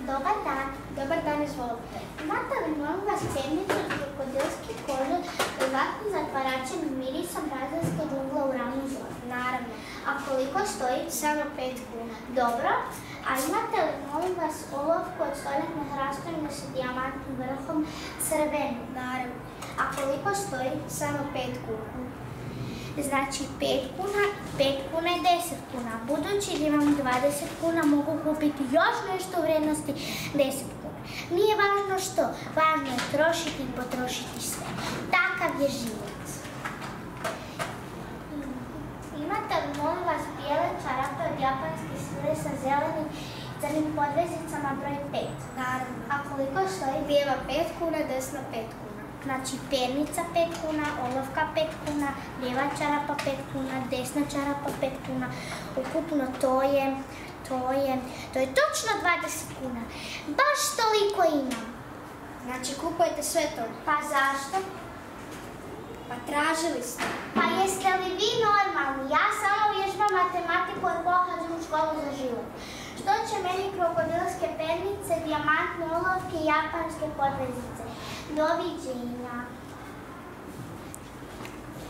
Dobar dan. Dobar dan, izvolite. Imate li molim vas pernicu krokodilski kožu privatni zatvaračem i mirisom brazilske džungle u ravnu zoru? Naravno. A koliko stoji? Samo 5 kuna. Dobro. A imate li molim vas olovku od stoljetne hrastovine sa dijamantnim vrhom crvenu? Naravno. A koliko stoji? Samo 5 kuna. Znači 5 kuna, 5 kuna i 10 kuna. Budući da imam 20 kuna, mogu kupiti još nešto u vrijednosti 10 kuna. Nije važno što, važno je trošiti i potrošiti sve. Takav je život. Imate li molim vas bijele čarape od japanske sure sa zelenim crnim podvezicama broj 5? Naravno. A koliko stoji? Lijeva 5 kuna, desna 5 kuna. Znači pernica 5 kuna, olovka 5 kuna, lijeva čarapa 5 kuna, desna čarapa 5 kuna. Ukupno to je točno 20 kuna. Baš toliko imam. Znači kupujete sve to? Pa zašto? Pa tražili ste. Pa jeste li vi normalni? Ja samo vježbam matematiku jer pohađam u školu za život. Što će meni krokodilske pernice, dijamantne olovke i japanske podvezice? Doviđenja.